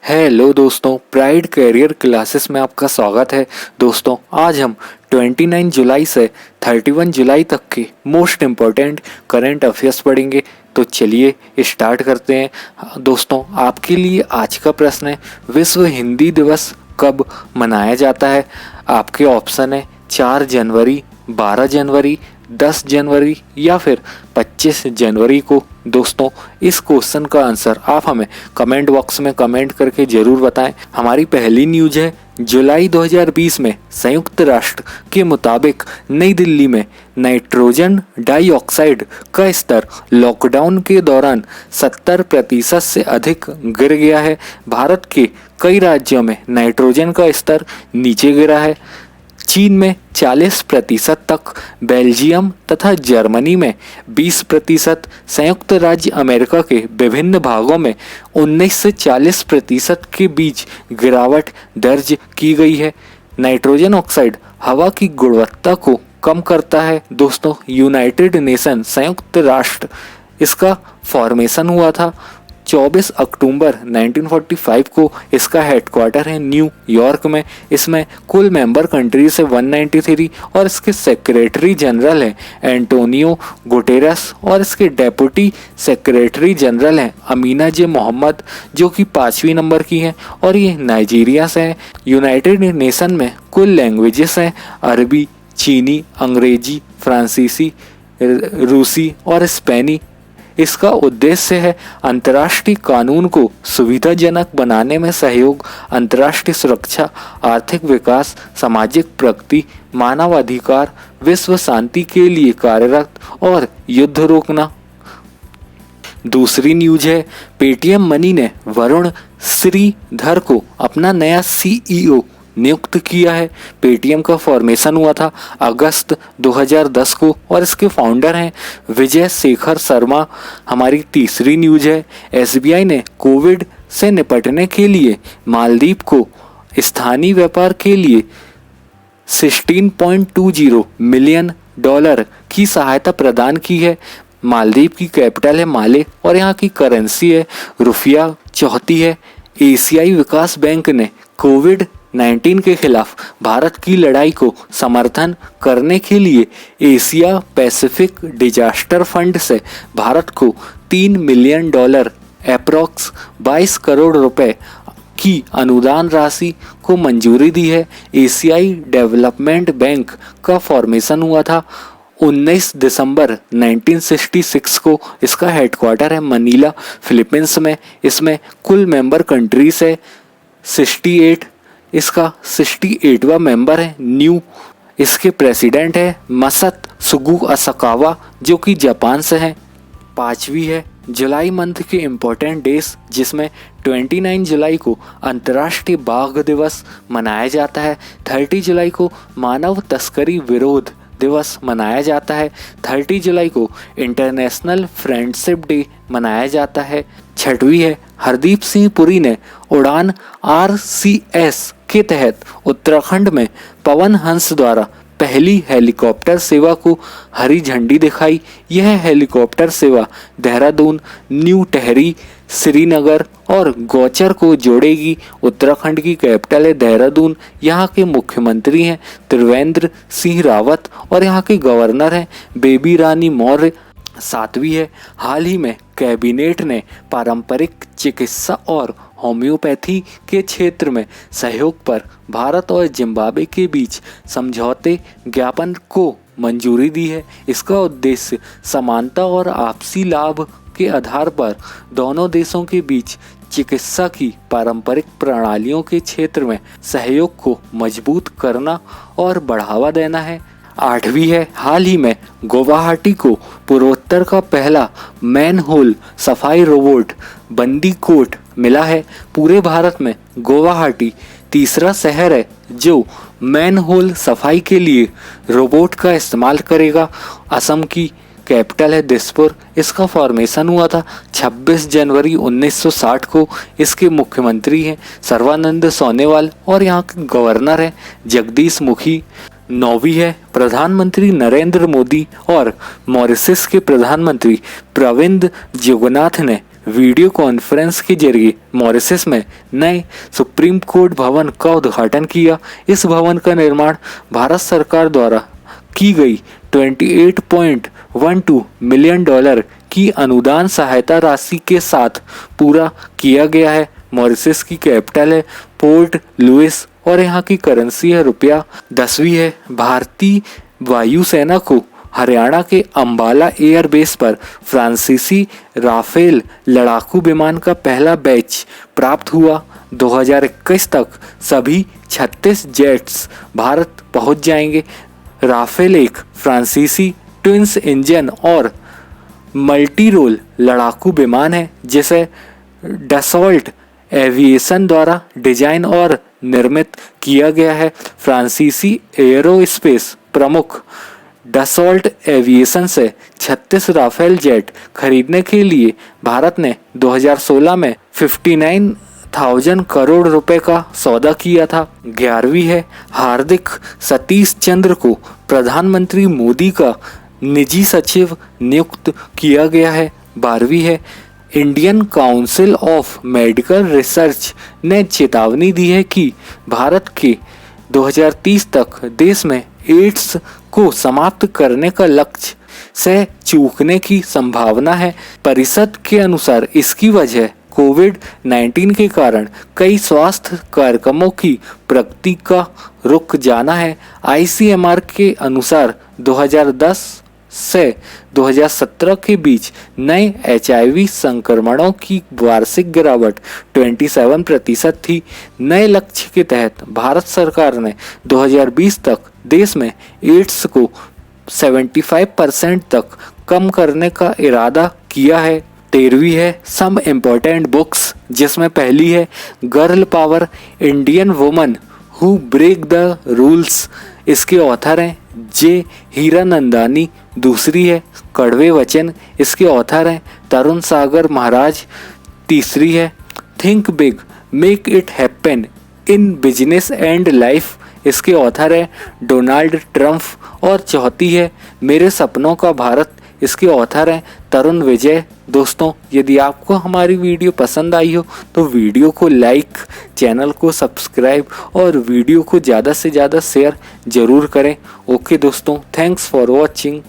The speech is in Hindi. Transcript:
हेलो दोस्तों, प्राइड कैरियर क्लासेस में आपका स्वागत है। दोस्तों, आज हम 29 जुलाई से 31 जुलाई तक के मोस्ट इम्पॉर्टेंट करंट अफेयर्स पढ़ेंगे। तो चलिए स्टार्ट करते हैं। दोस्तों, आपके लिए आज का प्रश्न है, विश्व हिंदी दिवस कब मनाया जाता है? आपके ऑप्शन है 4 जनवरी, 12 जनवरी, 10 जनवरी या फिर 25 जनवरी को। दोस्तों, इस क्वेश्चन का आंसर आप हमें कमेंट बॉक्स में कमेंट करके जरूर बताएं। हमारी पहली न्यूज है, जुलाई 2020 में संयुक्त राष्ट्र के मुताबिक नई दिल्ली में नाइट्रोजन डाइऑक्साइड का स्तर लॉकडाउन के दौरान 70% से अधिक गिर गया है। भारत के कई राज्यों में नाइट्रोजन का स्तर नीचे गिरा है। चीन में 40% तक, बेल्जियम तथा जर्मनी में 20%, संयुक्त राज्य अमेरिका के विभिन्न भागों में 19 से 40% के बीच गिरावट दर्ज की गई है। नाइट्रोजन ऑक्साइड हवा की गुणवत्ता को कम करता है। दोस्तों, यूनाइटेड नेशन संयुक्त राष्ट्र इसका फॉर्मेशन हुआ था 24 अक्टूबर 1945 को। इसका हेडक्वार्टर है न्यूयॉर्क में। इसमें कुल मेंबर कंट्रीज है 193 और इसके सेक्रेटरी जनरल हैं एंटोनियो गुटेरस और इसके डेप्यूटी सेक्रेटरी जनरल हैं अमीना जे मोहम्मद, जो कि 5वीं नंबर की हैं और ये नाइजीरिया से हैं। यूनाइटेड नेशन में कुल लैंग्वेजेस हैं अरबी, चीनी, अंग्रेजी, फ्रांसीसी, रूसी और स्पेनी। इसका उद्देश्य है अंतर्राष्ट्रीय कानून को सुविधाजनक बनाने में सहयोग, अंतर्राष्ट्रीय सुरक्षा, आर्थिक विकास, सामाजिक प्रगति, मानवाधिकार, विश्व शांति के लिए कार्यरत और युद्ध रोकना। दूसरी न्यूज है, पेटीएम मनी ने वरुण श्रीधर को अपना नया सीईओ नियुक्त किया है। पेटीएम का फॉर्मेशन हुआ था अगस्त 2010 को और इसके फाउंडर हैं विजय शेखर शर्मा। हमारी तीसरी न्यूज है, एसबीआई ने कोविड से निपटने के लिए मालदीव को स्थानीय व्यापार के लिए $16.20 मिलियन की सहायता प्रदान की है। मालदीव की कैपिटल है माले और यहाँ की करेंसी है रुपया चौथी है। एशियाई विकास बैंक ने कोविड-19 के खिलाफ भारत की लड़ाई को समर्थन करने के लिए एशिया पैसिफिक डिजास्टर फंड से भारत को $3 मिलियन अप्रॉक्स 22 करोड़ रुपए की अनुदान राशि को मंजूरी दी है। एशियाई डेवलपमेंट बैंक का फॉर्मेशन हुआ था 19 दिसंबर 1966 को। इसका हेडक्वार्टर है मनीला, फिलीपींस में। इसमें कुल मेंबर कंट्रीज है 68। इसका 68वां मेंबर है न्यू। इसके प्रेसिडेंट है मसत सुगु असाकावा, जो कि जापान से हैं। 5वीं है, जुलाई मंथ के इम्पोर्टेंट डेज, जिसमें 29 जुलाई को अंतर्राष्ट्रीय बाघ दिवस मनाया जाता है। 30 जुलाई को मानव तस्करी विरोध दिवस मनाया जाता है। 30 जुलाई को इंटरनेशनल फ्रेंडशिप डे मनाया जाता है। 6वीं है, हरदीप सिंह पुरी ने उड़ान RCS के तहत उत्तराखंड में पवन हंस द्वारा पहली हेलीकॉप्टर सेवा को हरी झंडी दिखाई। यह हेलीकॉप्टर सेवा देहरादून, न्यू टेहरी, श्रीनगर और गौचर को जोड़ेगी। उत्तराखंड की कैपिटल है देहरादून। यहाँ के मुख्यमंत्री हैं त्रिवेंद्र सिंह रावत और यहाँ के गवर्नर हैं बेबी रानी मौर्य। 7वीं है, हाल ही में कैबिनेट ने पारंपरिक चिकित्सा और होम्योपैथी के क्षेत्र में सहयोग पर भारत और जिम्बाब्वे के बीच समझौते ज्ञापन को मंजूरी दी है। इसका उद्देश्य समानता और आपसी लाभ के आधार पर दोनों देशों के बीच चिकित्सा की पारंपरिक प्रणालियों के क्षेत्र में सहयोग को मजबूत करना और बढ़ावा देना है। 8वीं है, हाल ही में गुवाहाटी को पूर्वोत्तर का पहला मैनहोल सफाई रोबोट बंदीकोट मिला है। पूरे भारत में गुवाहाटी तीसरा शहर है जो मैनहोल सफाई के लिए रोबोट का इस्तेमाल करेगा। असम की कैपिटल है दिसपुर। इसका फॉर्मेशन हुआ था 26 जनवरी 1960 को। इसके मुख्यमंत्री हैं सर्बानंद सोनोवाल और यहाँ के गवर्नर हैं जगदीश मुखी। 9वीं है, प्रधानमंत्री नरेंद्र मोदी और मॉरिशस के प्रधानमंत्री प्रविंद जुगनाथ ने वीडियो कॉन्फ्रेंस के जरिए मॉरिशस में नए सुप्रीम कोर्ट भवन का उद्घाटन किया। इस भवन का निर्माण भारत सरकार द्वारा की गई 28.12 मिलियन डॉलर की अनुदान सहायता राशि के साथ पूरा किया गया है। मॉरिशस की कैपिटल है पोर्ट लुइस और यहाँ की करेंसी है रुपया। 10वीं है भारतीय वायुसेना को हरियाणा के अंबाला एयरबेस पर फ्रांसीसी राफेल लड़ाकू विमान का पहला बैच प्राप्त हुआ। 2021 तक सभी 36 जेट्स भारत पहुंच जाएंगे। राफेल एक फ्रांसीसी ट्विंस इंजन और मल्टी रोल लड़ाकू विमान है जिसे डसॉल्ट एविएशन द्वारा डिजाइन और निर्मित किया गया है। फ्रांसीसी एयरोस्पेस प्रमुख डसॉल्ट एविएशन से 36 राफेल जेट खरीदने के लिए भारत ने 2016 में 59,000 करोड़ रुपए का सौदा किया था। 11वीं है हार्दिक सतीश चंद्र को प्रधानमंत्री मोदी का निजी सचिव नियुक्त किया गया है। 12वीं है Indian council of medical research ने चेतावनी दी है कि भारत के 2030 तक देश में एड्स को समाप्त करने का लक्ष्य से चूकने की संभावना है। परिषद के अनुसार इसकी वजह कोविड-19 के कारण कई स्वास्थ्य कार्यक्रमों की प्रगति का रुक जाना है। ICMR के अनुसार 2010 से 2017 के बीच नए HIV संक्रमणों की वार्षिक गिरावट 27% थी। नए लक्ष्य के तहत भारत सरकार ने 2020 तक देश में एड्स को 75% तक कम करने का इरादा किया है। 13वीं है सम इम्पोर्टेंट बुक्स जिसमें पहली है girl power Indian woman who break the rules, इसके ऑथर हैं जे हीरानंदानी। दूसरी है कड़वे वचन, इसके ऑथर हैं तरुण सागर महाराज। तीसरी है think big make it happen in business and life, इसके ऑथर है डोनाल्ड ट्रम्प। और चौथी है मेरे सपनों का भारत, इसके ऑथर हैं तरुण विजय। दोस्तों यदि आपको हमारी वीडियो पसंद आई हो तो वीडियो को लाइक, चैनल को सब्सक्राइब और वीडियो को ज़्यादा से ज़्यादा शेयर ज़रूर करें। ओके दोस्तों, थैंक्स फॉर वॉचिंग।